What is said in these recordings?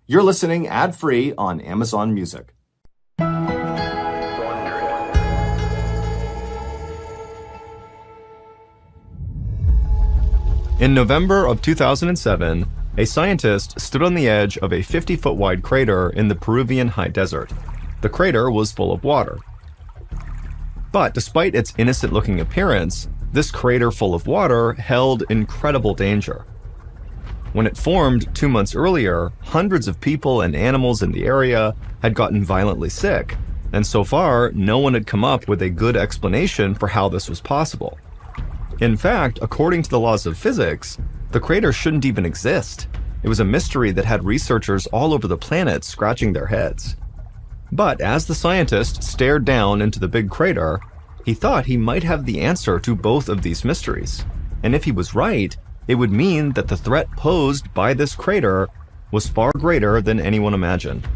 You're listening ad-free on Amazon Music. In November of 2007, a scientist stood on the edge of a 50-foot wide crater in the Peruvian high desert. The crater was full of water. But despite its innocent-looking appearance, this crater full of water held incredible danger. When it formed 2 months earlier, hundreds of people and animals in the area had gotten violently sick, and so far, no one had come up with a good explanation for how this was possible. In fact, according to the laws of physics, the crater shouldn't even exist. It was a mystery that had researchers all over the planet scratching their heads. But as the scientist stared down into the big crater, he thought he might have the answer to both of these mysteries. And if he was right, it would mean that the threat posed by this crater was far greater than anyone imagined.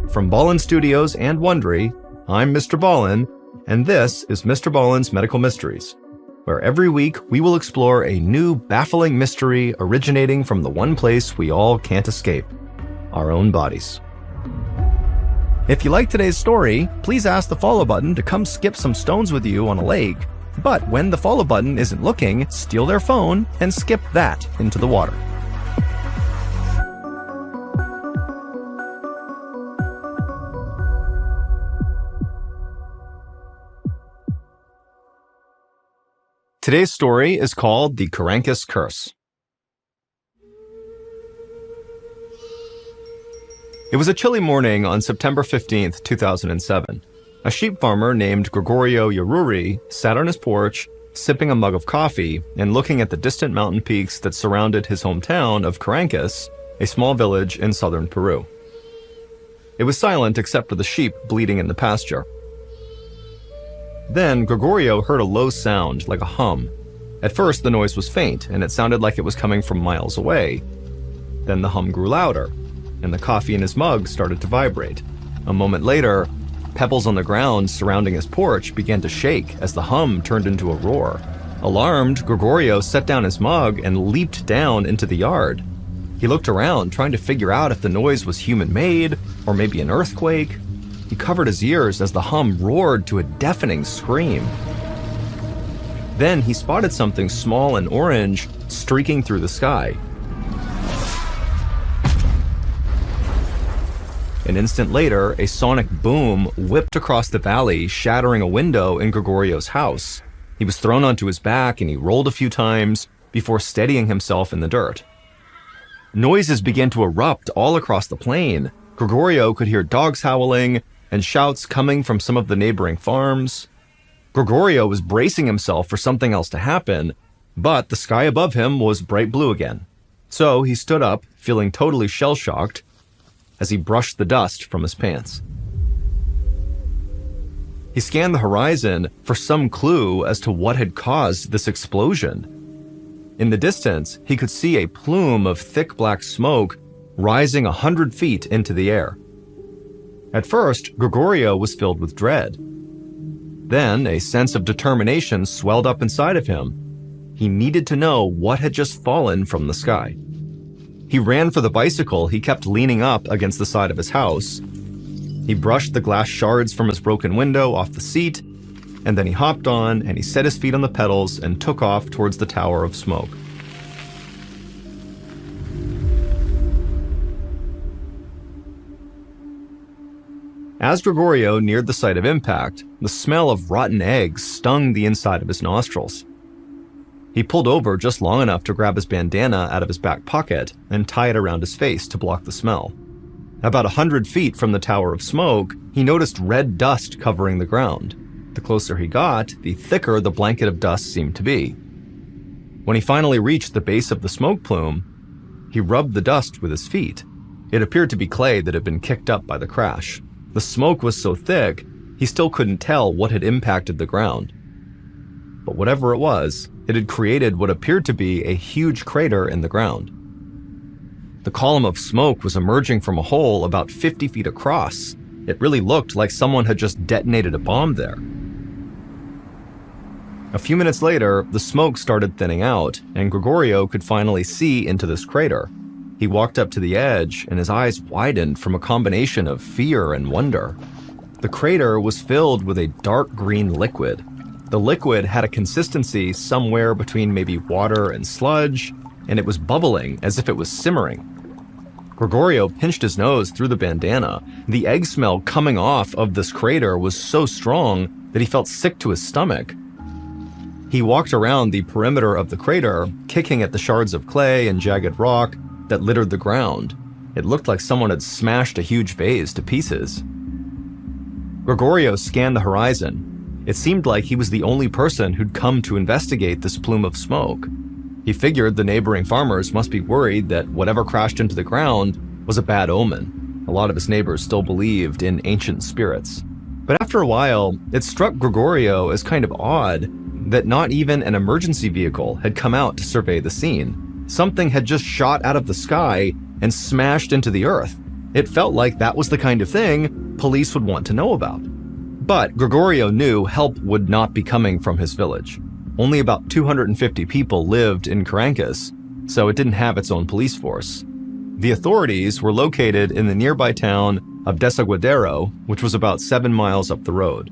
From Ballen Studios and Wondery, I'm Mr. Ballen, and this is Mr. Ballen's Medical Mysteries, where every week we will explore a new baffling mystery originating from the one place we all can't escape: our own bodies. If you like today's story, please ask the follow button to come skip some stones with you on a lake, but when the follow button isn't looking, steal their phone and skip that into the water. Today's story is called The Karankis Curse. It was a chilly morning on September 15th, 2007. A sheep farmer named Gregorio Yaruri sat on his porch, sipping a mug of coffee and looking at the distant mountain peaks that surrounded his hometown of Karankis, a small village in southern Peru. It was silent except for the sheep bleating in the pasture. Then Gregorio heard a low sound, like a hum. At first, the noise was faint, and it sounded like it was coming from miles away. Then the hum grew louder, and the coffee in his mug started to vibrate. A moment later, pebbles on the ground surrounding his porch began to shake as the hum turned into a roar. Alarmed, Gregorio set down his mug and leaped down into the yard. He looked around, trying to figure out if the noise was human-made, or maybe an earthquake. He covered his ears as the hum roared to a deafening scream. Then he spotted something small and orange streaking through the sky. An instant later, a sonic boom whipped across the valley, shattering a window in Gregorio's house. He was thrown onto his back and he rolled a few times before steadying himself in the dirt. Noises began to erupt all across the plain. Gregorio could hear dogs howling and shouts coming from some of the neighboring farms. Gregorio was bracing himself for something else to happen, but the sky above him was bright blue again. So he stood up, feeling totally shell-shocked, as he brushed the dust from his pants. He scanned the horizon for some clue as to what had caused this explosion. In the distance, he could see a plume of thick black smoke rising 100 feet into the air. At first, Gregorio was filled with dread. Then, a sense of determination swelled up inside of him. He needed to know what had just fallen from the sky. He ran for the bicycle he kept leaning up against the side of his house. He brushed the glass shards from his broken window off the seat, and then he hopped on and he set his feet on the pedals and took off towards the tower of smoke. As Gregorio neared the site of impact, the smell of rotten eggs stung the inside of his nostrils. He pulled over just long enough to grab his bandana out of his back pocket and tie it around his face to block the smell. About 100 feet from the tower of smoke, he noticed red dust covering the ground. The closer he got, the thicker the blanket of dust seemed to be. When he finally reached the base of the smoke plume, he rubbed the dust with his feet. It appeared to be clay that had been kicked up by the crash. The smoke was so thick, he still couldn't tell what had impacted the ground. But whatever it was, it had created what appeared to be a huge crater in the ground. The column of smoke was emerging from a hole about 50 feet across, It really looked like someone had just detonated a bomb there. A few minutes later, the smoke started thinning out, and Gregorio could finally see into this crater. He walked up to the edge, and his eyes widened from a combination of fear and wonder. The crater was filled with a dark green liquid. The liquid had a consistency somewhere between maybe water and sludge, and it was bubbling as if it was simmering. Gregorio pinched his nose through the bandana. The egg smell coming off of this crater was so strong that he felt sick to his stomach. He walked around the perimeter of the crater, kicking at the shards of clay and jagged rock that littered the ground. It looked like someone had smashed a huge vase to pieces. Gregorio scanned the horizon. It seemed like he was the only person who'd come to investigate this plume of smoke. He figured the neighboring farmers must be worried that whatever crashed into the ground was a bad omen. A lot of his neighbors still believed in ancient spirits. But after a while, it struck Gregorio as kind of odd that not even an emergency vehicle had come out to survey the scene. Something had just shot out of the sky and smashed into the earth. It felt like that was the kind of thing police would want to know about. But Gregorio knew help would not be coming from his village. Only about 250 people lived in Caracas, so it didn't have its own police force. The authorities were located in the nearby town of Desaguadero, which was about 7 miles up the road.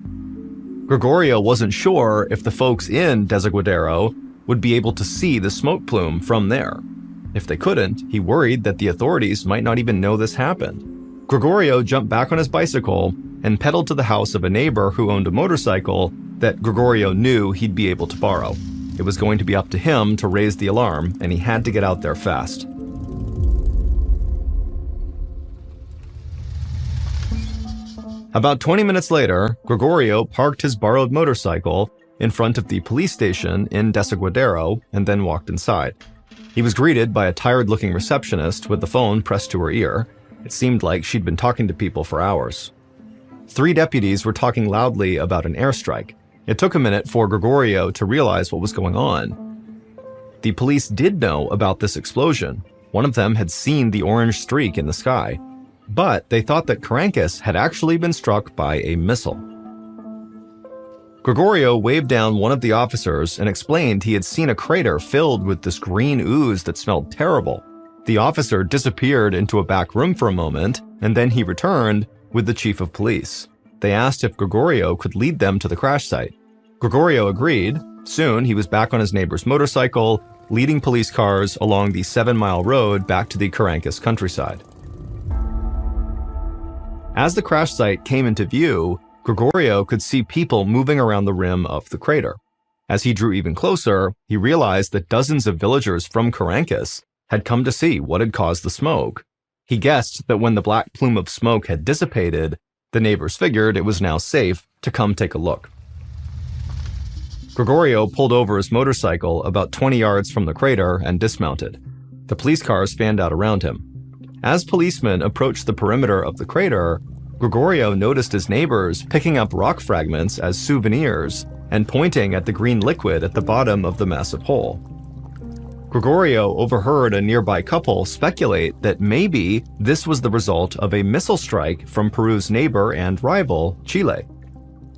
Gregorio wasn't sure if the folks in Desaguadero would be able to see the smoke plume from there. If they couldn't, he worried that the authorities might not even know this happened. Gregorio jumped back on his bicycle and pedaled to the house of a neighbor who owned a motorcycle that Gregorio knew he'd be able to borrow. It was going to be up to him to raise the alarm, and he had to get out there fast. About 20 minutes later, Gregorio parked his borrowed motorcycle in front of the police station in Desaguadero and then walked inside. He was greeted by a tired-looking receptionist with the phone pressed to her ear. It seemed like she'd been talking to people for hours. 3 deputies were talking loudly about an airstrike. It took a minute for Gregorio to realize what was going on. The police did know about this explosion. One of them had seen the orange streak in the sky. But they thought that Caracas had actually been struck by a missile. Gregorio waved down one of the officers and explained he had seen a crater filled with this green ooze that smelled terrible. The officer disappeared into a back room for a moment, and then he returned with the chief of police. They asked if Gregorio could lead them to the crash site. Gregorio agreed. Soon, he was back on his neighbor's motorcycle, leading police cars along the 7-mile road back to the Caracas countryside. As the crash site came into view, Gregorio could see people moving around the rim of the crater. As he drew even closer, he realized that dozens of villagers from Caracas had come to see what had caused the smoke. He guessed that when the black plume of smoke had dissipated, the neighbors figured it was now safe to come take a look. Gregorio pulled over his motorcycle about 20 yards from the crater and dismounted. The police cars fanned out around him. As policemen approached the perimeter of the crater, Gregorio noticed his neighbors picking up rock fragments as souvenirs and pointing at the green liquid at the bottom of the massive hole. Gregorio overheard a nearby couple speculate that maybe this was the result of a missile strike from Peru's neighbor and rival, Chile.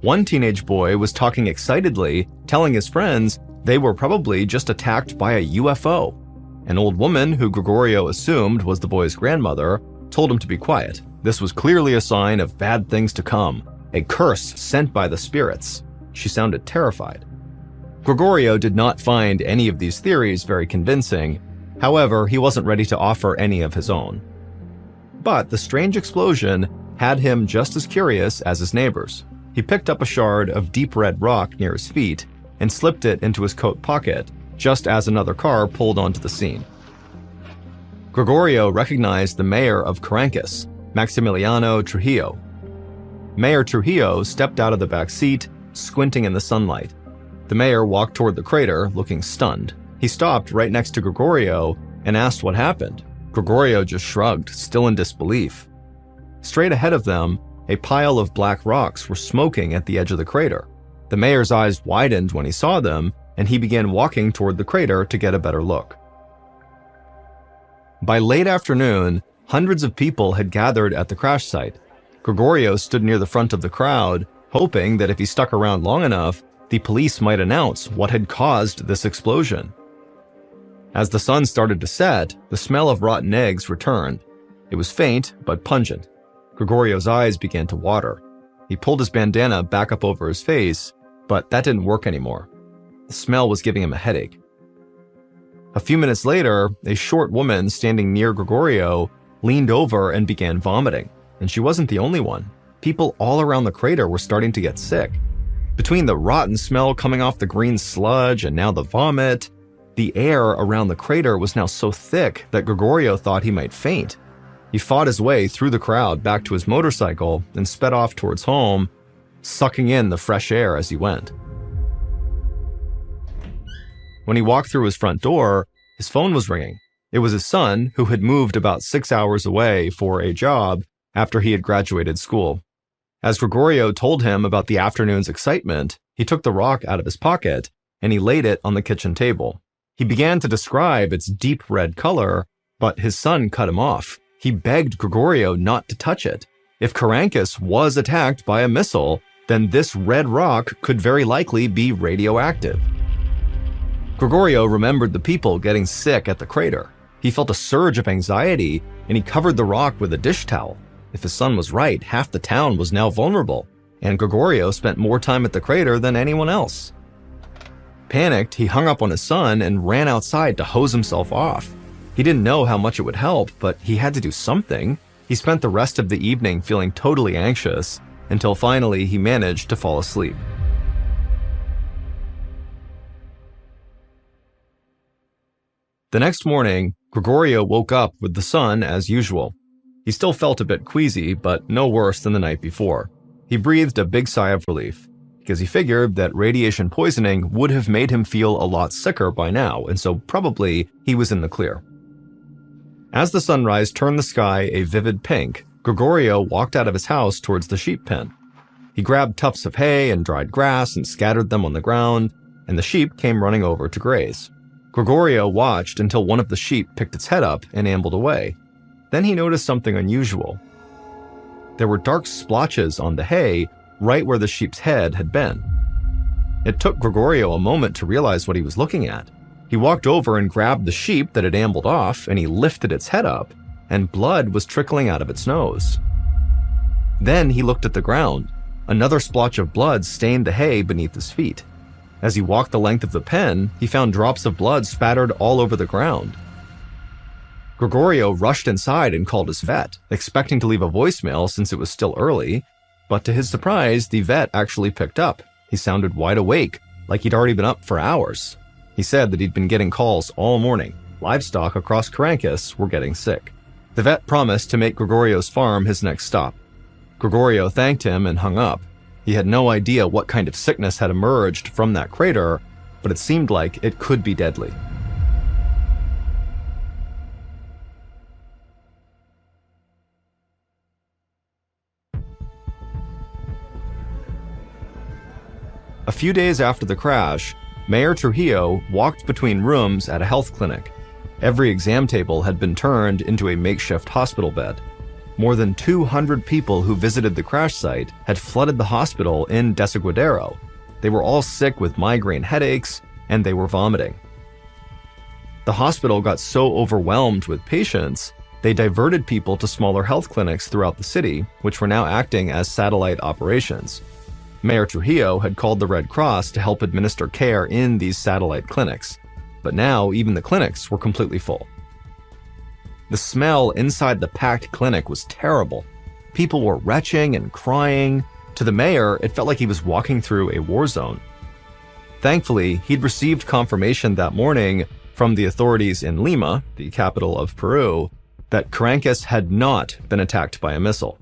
One teenage boy was talking excitedly, telling his friends they were probably just attacked by a UFO. An old woman, who Gregorio assumed was the boy's grandmother, told him to be quiet. This was clearly a sign of bad things to come, a curse sent by the spirits. She sounded terrified. Gregorio did not find any of these theories very convincing. However, he wasn't ready to offer any of his own. But the strange explosion had him just as curious as his neighbors. He picked up a shard of deep red rock near his feet and slipped it into his coat pocket, just as another car pulled onto the scene. Gregorio recognized the mayor of Caracas, Maximiliano Trujillo. Mayor Trujillo stepped out of the back seat, squinting in the sunlight. The mayor walked toward the crater, looking stunned. He stopped right next to Gregorio and asked what happened. Gregorio just shrugged, still in disbelief. Straight ahead of them, a pile of black rocks were smoking at the edge of the crater. The mayor's eyes widened when he saw them, and he began walking toward the crater to get a better look. By late afternoon, hundreds of people had gathered at the crash site. Gregorio stood near the front of the crowd, hoping that if he stuck around long enough, the police might announce what had caused this explosion. As the sun started to set, the smell of rotten eggs returned. It was faint, but pungent. Gregorio's eyes began to water. He pulled his bandana back up over his face, but that didn't work anymore. The smell was giving him a headache. A few minutes later, a short woman standing near Gregorio leaned over and began vomiting, and she wasn't the only one. People all around the crater were starting to get sick. Between the rotten smell coming off the green sludge and now the vomit, the air around the crater was now so thick that Gregorio thought he might faint. He fought his way through the crowd back to his motorcycle and sped off towards home, sucking in the fresh air as he went. When he walked through his front door, his phone was ringing. It was his son, who had moved about 6 hours away for a job after he had graduated school. As Gregorio told him about the afternoon's excitement, he took the rock out of his pocket and he laid it on the kitchen table. He began to describe its deep red color, but his son cut him off. He begged Gregorio not to touch it. If Carancas was attacked by a missile, then this red rock could very likely be radioactive. Gregorio remembered the people getting sick at the crater. He felt a surge of anxiety, and he covered the rock with a dish towel. If his son was right, half the town was now vulnerable, and Gregorio spent more time at the crater than anyone else. Panicked, he hung up on his son and ran outside to hose himself off. He didn't know how much it would help, but he had to do something. He spent the rest of the evening feeling totally anxious, until finally he managed to fall asleep. The next morning, Gregorio woke up with the sun as usual. He still felt a bit queasy, but no worse than the night before. He breathed a big sigh of relief, because he figured that radiation poisoning would have made him feel a lot sicker by now, and so probably he was in the clear. As the sunrise turned the sky a vivid pink, Gregorio walked out of his house towards the sheep pen. He grabbed tufts of hay and dried grass and scattered them on the ground, and the sheep came running over to graze. Gregorio watched until one of the sheep picked its head up and ambled away. Then he noticed something unusual. There were dark splotches on the hay right where the sheep's head had been. It took Gregorio a moment to realize what he was looking at. He walked over and grabbed the sheep that had ambled off, and he lifted its head up, and blood was trickling out of its nose. Then he looked at the ground. Another splotch of blood stained the hay beneath his feet. As he walked the length of the pen, he found drops of blood spattered all over the ground. Gregorio rushed inside and called his vet, expecting to leave a voicemail since it was still early, but to his surprise, the vet actually picked up. He sounded wide awake, like he'd already been up for hours. He said that he'd been getting calls all morning. Livestock across Carancas were getting sick. The vet promised to make Gregorio's farm his next stop. Gregorio thanked him and hung up. He had no idea what kind of sickness had emerged from that crater, but it seemed like it could be deadly. A few days after the crash, Mayor Trujillo walked between rooms at a health clinic. Every exam table had been turned into a makeshift hospital bed. More than 200 people who visited the crash site had flooded the hospital in Desaguadero. They were all sick with migraine headaches, and they were vomiting. The hospital got so overwhelmed with patients, they diverted people to smaller health clinics throughout the city, which were now acting as satellite operations. Mayor Trujillo had called the Red Cross to help administer care in these satellite clinics, but now even the clinics were completely full. The smell inside the packed clinic was terrible. People were retching and crying. To the mayor, it felt like he was walking through a war zone. Thankfully, he'd received confirmation that morning from the authorities in Lima, the capital of Peru, that Carancas had not been attacked by a missile.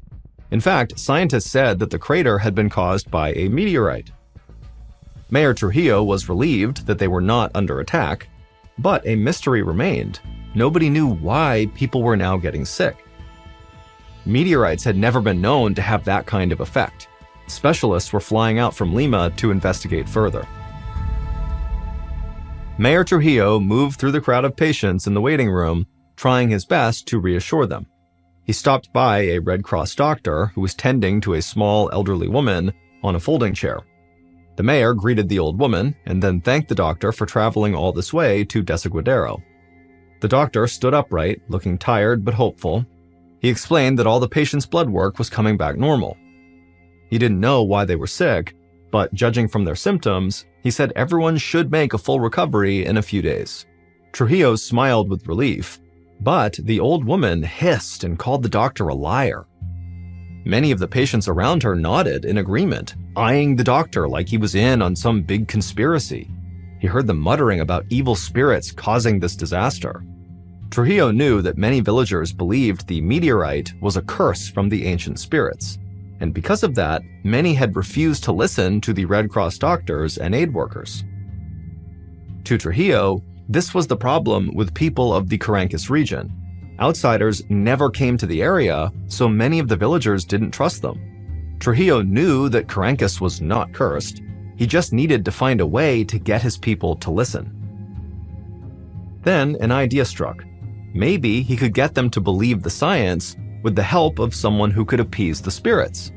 In fact, scientists said that the crater had been caused by a meteorite. Mayor Trujillo was relieved that they were not under attack, but a mystery remained. Nobody knew why people were now getting sick. Meteorites had never been known to have that kind of effect. Specialists were flying out from Lima to investigate further. Mayor Trujillo moved through the crowd of patients in the waiting room, trying his best to reassure them. He He stopped by a Red Cross doctor who was tending to a small elderly woman on a folding chair. The mayor greeted the old woman and then thanked the doctor for traveling all this way to Desaguadero. The doctor stood upright, looking tired but hopeful. He explained that all the patient's blood work was coming back normal. He didn't know why they were sick, but judging from their symptoms, he said everyone should make a full recovery in a few days. Trujillo smiled with relief, but the old woman hissed and called the doctor a liar. Many of the patients around her nodded in agreement, eyeing the doctor like he was in on some big conspiracy. He heard them muttering about evil spirits causing this disaster. Trujillo knew that many villagers believed the meteorite was a curse from the ancient spirits, and because of that, many had refused to listen to the Red Cross doctors and aid workers. To Trujillo, this was the problem with people of the Carancas region. Outsiders never came to the area, so many of the villagers didn't trust them. Trujillo knew that Carancas was not cursed. He just needed to find a way to get his people to listen. Then an idea struck. Maybe he could get them to believe the science with the help of someone who could appease the spirits.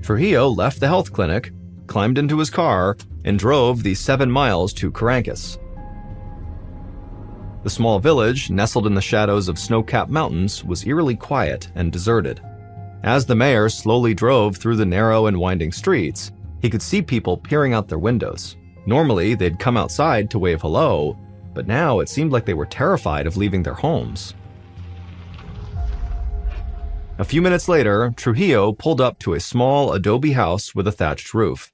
Trujillo left the health clinic, climbed into his car, and drove the 7 miles to Carancas. The small village, nestled in the shadows of snow-capped mountains, was eerily quiet and deserted. As the mayor slowly drove through the narrow and winding streets, he could see people peering out their windows. Normally, they'd come outside to wave hello, but now it seemed like they were terrified of leaving their homes. A few minutes later, Trujillo pulled up to a small adobe house with a thatched roof.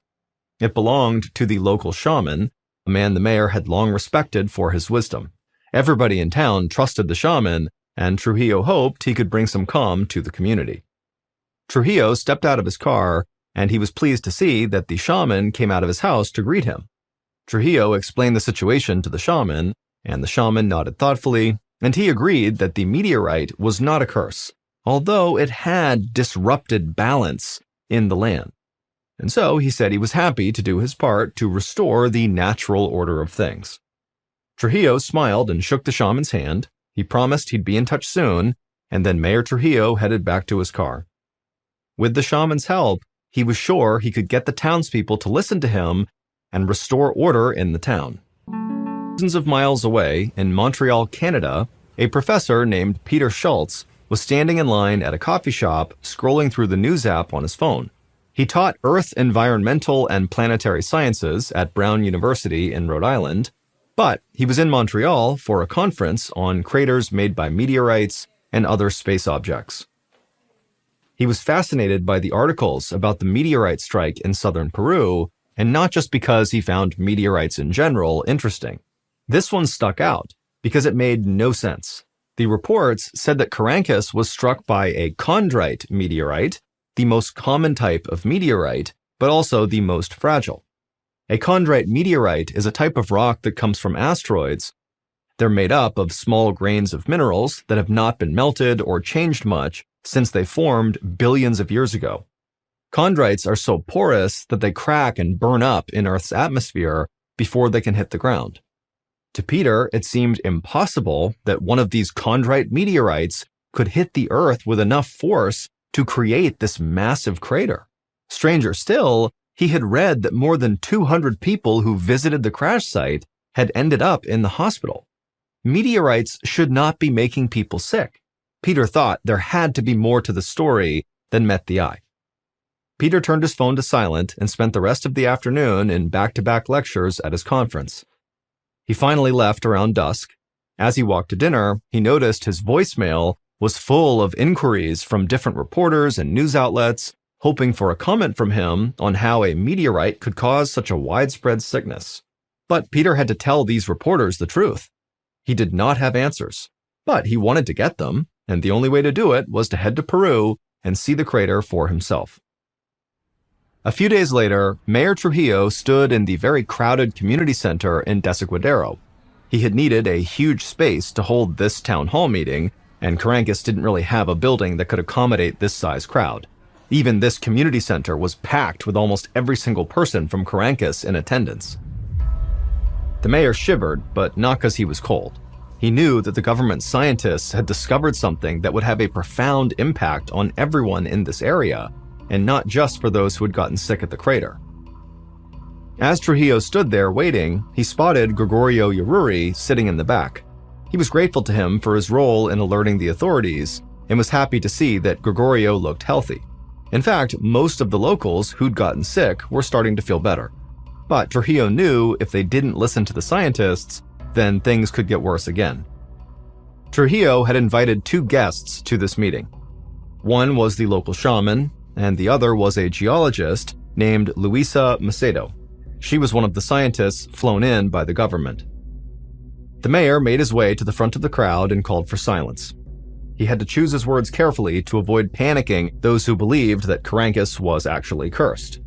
It belonged to the local shaman, a man the mayor had long respected for his wisdom. Everybody in town trusted the shaman, and Trujillo hoped he could bring some calm to the community. Trujillo stepped out of his car, and he was pleased to see that the shaman came out of his house to greet him. Trujillo explained the situation to the shaman, and the shaman nodded thoughtfully, and he agreed that the meteorite was not a curse, although it had disrupted balance in the land. And so he said he was happy to do his part to restore the natural order of things. Trujillo smiled and shook the shaman's hand. He promised he'd be in touch soon, and then Mayor Trujillo headed back to his car. With the shaman's help, he was sure he could get the townspeople to listen to him and restore order in the town. Thousands of miles away, in Montreal, Canada, a professor named Peter Schultz was standing in line at a coffee shop scrolling through the news app on his phone. He taught Earth, Environmental, and Planetary Sciences at Brown University in Rhode Island, but he was in Montreal for a conference on craters made by meteorites and other space objects. He was fascinated by the articles about the meteorite strike in southern Peru, and not just because he found meteorites in general interesting. This one stuck out because it made no sense. The reports said that Carancas was struck by a chondrite meteorite, the most common type of meteorite, but also the most fragile. A chondrite meteorite is a type of rock that comes from asteroids. They're made up of small grains of minerals that have not been melted or changed much since they formed billions of years ago. Chondrites are so porous that they crack and burn up in Earth's atmosphere before they can hit the ground. To Peter, it seemed impossible that one of these chondrite meteorites could hit the Earth with enough force to create this massive crater. Stranger still, he had read that more than 200 people who visited the crash site had ended up in the hospital. Meteorites should not be making people sick. Peter thought there had to be more to the story than met the eye. Peter turned his phone to silent and spent the rest of the afternoon in back-to-back lectures at his conference. He finally left around dusk. As he walked to dinner, he noticed his voicemail was full of inquiries from different reporters and news outlets, hoping for a comment from him on how a meteorite could cause such a widespread sickness. But Peter had to tell these reporters the truth. He did not have answers, but he wanted to get them, and the only way to do it was to head to Peru and see the crater for himself. A few days later, Mayor Trujillo stood in the very crowded community center in Desaguadero. He had needed a huge space to hold this town hall meeting, and Carancas didn't really have a building that could accommodate this size crowd. Even this community center was packed with almost every single person from Carancas in attendance. The mayor shivered, but not because he was cold. He knew that the government scientists had discovered something that would have a profound impact on everyone in this area, and not just for those who had gotten sick at the crater. As Trujillo stood there waiting, he spotted Gregorio Yaruri sitting in the back. He was grateful to him for his role in alerting the authorities, and was happy to see that Gregorio looked healthy. In fact, most of the locals who'd gotten sick were starting to feel better. But Trujillo knew if they didn't listen to the scientists, then things could get worse again. Trujillo had invited two guests to this meeting. One was the local shaman, and the other was a geologist named Luisa Macedo. She was one of the scientists flown in by the government. The mayor made his way to the front of the crowd and called for silence. He had to choose his words carefully to avoid panicking those who believed that Carancas was actually cursed.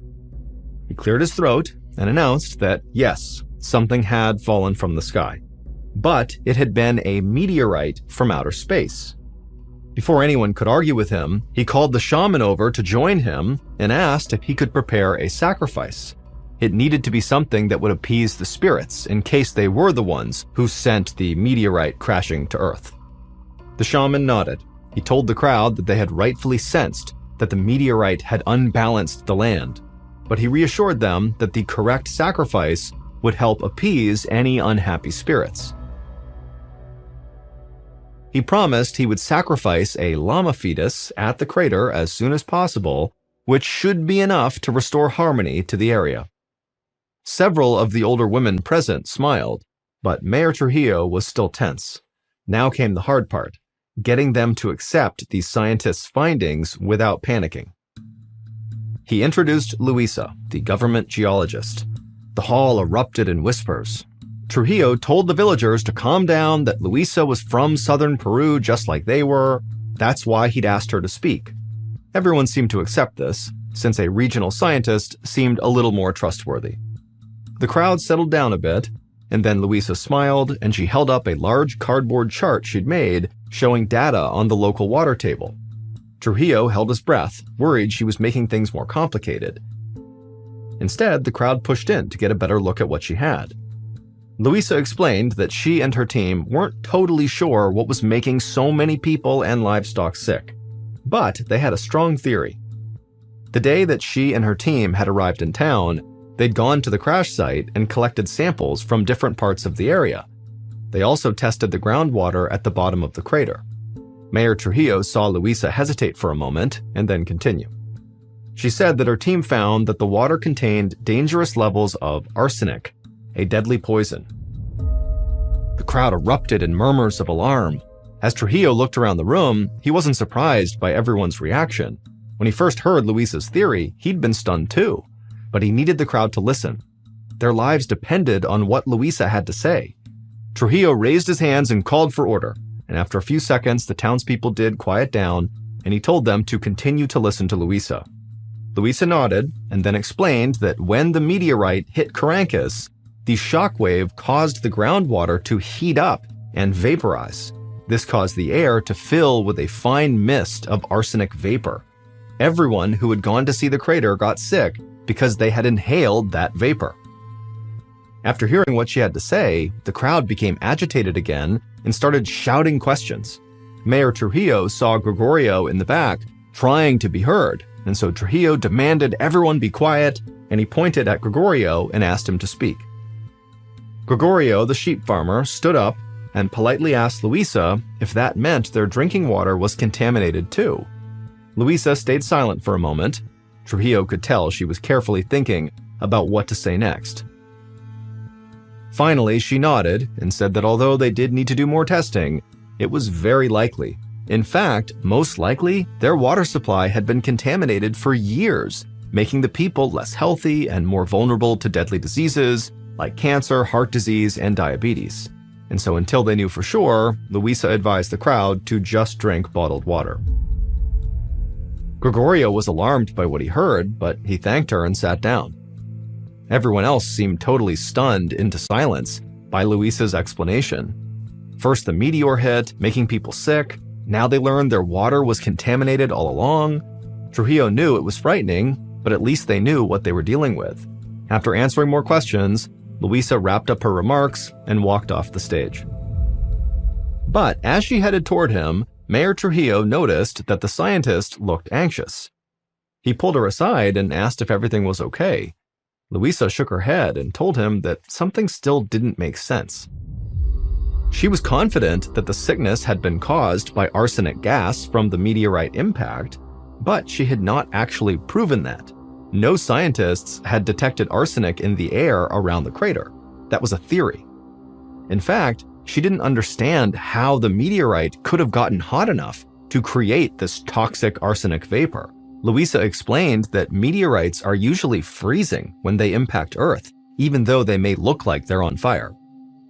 He cleared his throat and announced that, yes, something had fallen from the sky, but it had been a meteorite from outer space. Before anyone could argue with him, he called the shaman over to join him and asked if he could prepare a sacrifice. It needed to be something that would appease the spirits in case they were the ones who sent the meteorite crashing to Earth. The shaman nodded. He told the crowd that they had rightfully sensed that the meteorite had unbalanced the land, but he reassured them that the correct sacrifice would help appease any unhappy spirits. He promised he would sacrifice a llama fetus at the crater as soon as possible, which should be enough to restore harmony to the area. Several of the older women present smiled, but Mayor Trujillo was still tense. Now came the hard part, getting them to accept these scientists' findings without panicking. He introduced Luisa, the government geologist. The hall erupted in whispers. Trujillo told the villagers to calm down, that Luisa was from southern Peru just like they were. That's why he'd asked her to speak. Everyone seemed to accept this, since a regional scientist seemed a little more trustworthy. The crowd settled down a bit, and then Luisa smiled and she held up a large cardboard chart she'd made showing data on the local water table. Trujillo held his breath, worried she was making things more complicated. Instead, the crowd pushed in to get a better look at what she had. Luisa explained that she and her team weren't totally sure what was making so many people and livestock sick, but they had a strong theory. The day that she and her team had arrived in town, they'd gone to the crash site and collected samples from different parts of the area. They also tested the groundwater at the bottom of the crater. Mayor Trujillo saw Luisa hesitate for a moment and then continue. She said that her team found that the water contained dangerous levels of arsenic, a deadly poison. The crowd erupted in murmurs of alarm. As Trujillo looked around the room, he wasn't surprised by everyone's reaction. When he first heard Luisa's theory, he'd been stunned too, but he needed the crowd to listen. Their lives depended on what Luisa had to say. Trujillo raised his hands and called for order, and after a few seconds, the townspeople did quiet down, and he told them to continue to listen to Luisa. Luisa nodded and then explained that when the meteorite hit Carancas, the shockwave caused the groundwater to heat up and vaporize. This caused the air to fill with a fine mist of arsenic vapor. Everyone who had gone to see the crater got sick because they had inhaled that vapor. After hearing what she had to say, the crowd became agitated again and started shouting questions. Mayor Trujillo saw Gregorio in the back, trying to be heard, and so Trujillo demanded everyone be quiet, and he pointed at Gregorio and asked him to speak. Gregorio, the sheep farmer, stood up and politely asked Luisa if that meant their drinking water was contaminated too. Luisa stayed silent for a moment. Trujillo could tell she was carefully thinking about what to say next. Finally, she nodded and said that although they did need to do more testing, it was very likely. In fact, most likely, their water supply had been contaminated for years, making the people less healthy and more vulnerable to deadly diseases like cancer, heart disease, and diabetes. And so until they knew for sure, Luisa advised the crowd to just drink bottled water. Gregorio was alarmed by what he heard, but he thanked her and sat down. Everyone else seemed totally stunned into silence by Luisa's explanation. First the meteor hit, making people sick. Now they learned their water was contaminated all along. Trujillo knew it was frightening, but at least they knew what they were dealing with. After answering more questions, Luisa wrapped up her remarks and walked off the stage. But as she headed toward him, Mayor Trujillo noticed that the scientist looked anxious. He pulled her aside and asked if everything was okay. Luisa shook her head and told him that something still didn't make sense. She was confident that the sickness had been caused by arsenic gas from the meteorite impact, but she had not actually proven that. No scientists had detected arsenic in the air around the crater. That was a theory. In fact, she didn't understand how the meteorite could have gotten hot enough to create this toxic arsenic vapor. Luisa explained that meteorites are usually freezing when they impact Earth, even though they may look like they're on fire.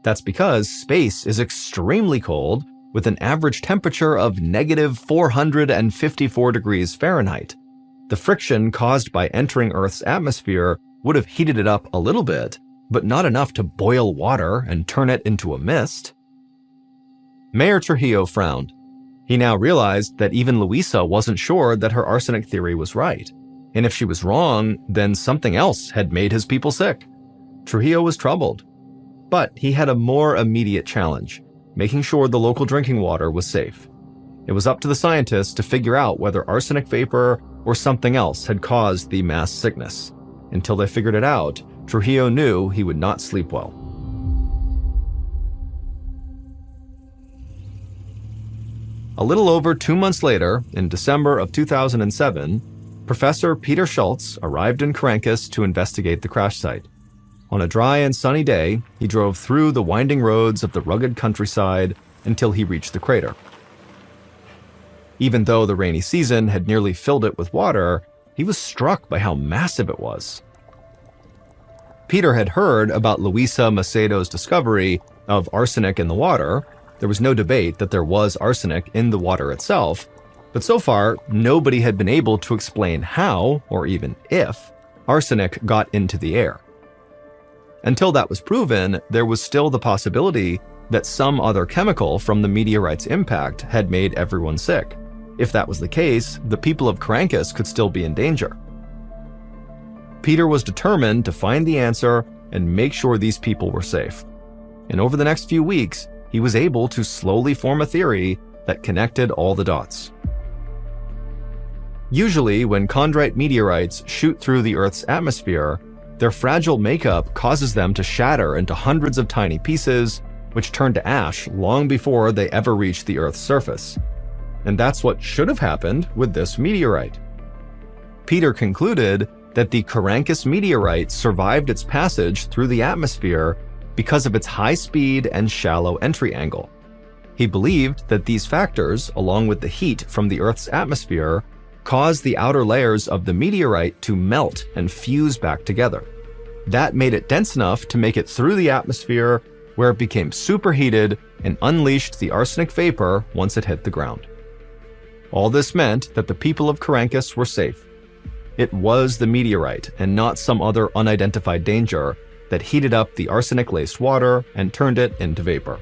That's because space is extremely cold, with an average temperature of negative 454 degrees Fahrenheit. The friction caused by entering Earth's atmosphere would have heated it up a little bit, but not enough to boil water and turn it into a mist. Mayor Trujillo frowned. He now realized that even Luisa wasn't sure that her arsenic theory was right. And if she was wrong, then something else had made his people sick. Trujillo was troubled. But he had a more immediate challenge, making sure the local drinking water was safe. It was up to the scientists to figure out whether arsenic vapor or something else had caused the mass sickness. Until they figured it out, Trujillo knew he would not sleep well. A little over 2 months later, in December of 2007, Professor Peter Schultz arrived in Caracas to investigate the crash site. On a dry and sunny day, he drove through the winding roads of the rugged countryside until he reached the crater. Even though the rainy season had nearly filled it with water, he was struck by how massive it was. Peter had heard about Luisa Macedo's discovery of arsenic in the water. There was no debate that there was arsenic in the water itself, but so far, nobody had been able to explain how, or even if, arsenic got into the air. Until that was proven, there was still the possibility that some other chemical from the meteorite's impact had made everyone sick. If that was the case, the people of Caracas could still be in danger. Peter was determined to find the answer and make sure these people were safe. And over the next few weeks, he was able to slowly form a theory that connected all the dots. Usually, when chondrite meteorites shoot through the Earth's atmosphere, their fragile makeup causes them to shatter into hundreds of tiny pieces, which turn to ash long before they ever reach the Earth's surface. And that's what should have happened with this meteorite. Peter concluded that the Caracas meteorite survived its passage through the atmosphere because of its high speed and shallow entry angle. He believed that these factors, along with the heat from the Earth's atmosphere, caused the outer layers of the meteorite to melt and fuse back together. That made it dense enough to make it through the atmosphere, where it became superheated and unleashed the arsenic vapor once it hit the ground. All this meant that the people of Caracas were safe. It was the meteorite and not some other unidentified danger that heated up the arsenic-laced water and turned it into vapor.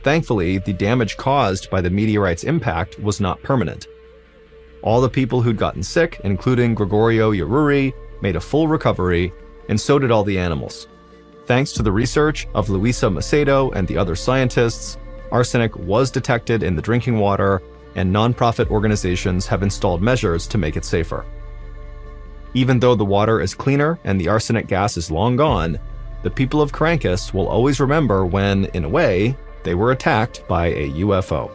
Thankfully, the damage caused by the meteorite's impact was not permanent. All the people who'd gotten sick, including Gregorio Yaruri, made a full recovery, and so did all the animals. Thanks to the research of Luisa Macedo and the other scientists, arsenic was detected in the drinking water, and nonprofit organizations have installed measures to make it safer. Even though the water is cleaner and the arsenic gas is long gone, the people of Caracas will always remember when, in a way, they were attacked by a UFO.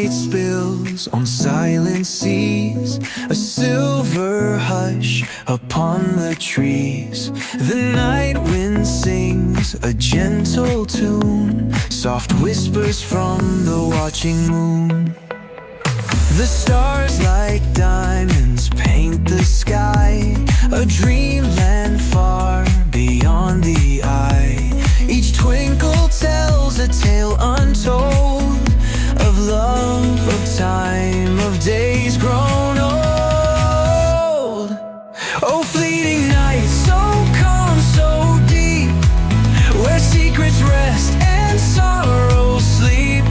Spills on silent seas, a silver hush upon the trees. The night wind sings a gentle tune, soft whispers from the watching moon. The stars like diamonds paint the sky, a dreamland far beyond the eye. Each twinkle tells a tale untold, of love, of time, of days grown old. Oh, fleeting night, so calm, so deep, where secrets rest and sorrows sleep.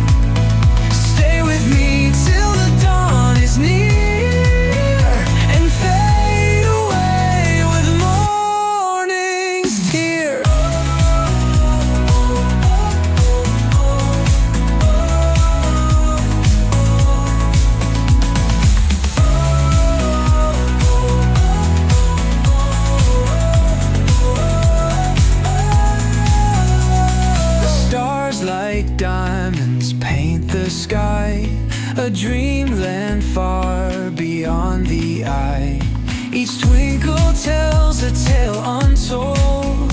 tells a tale untold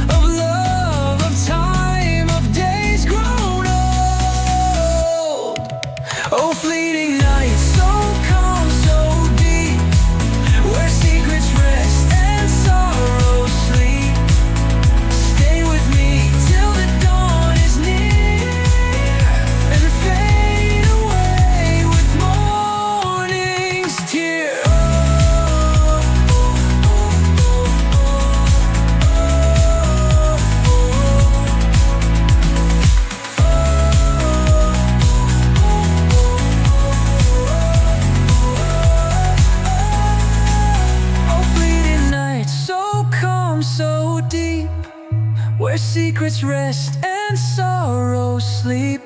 of love, of time, of days grown old. Oh, fleeting night, so calm, so deep, where secrets rest and sorrows sleep. Stay with me till the dawn is near, and fade away with morning's tear. So deep, where secrets rest and sorrows sleep.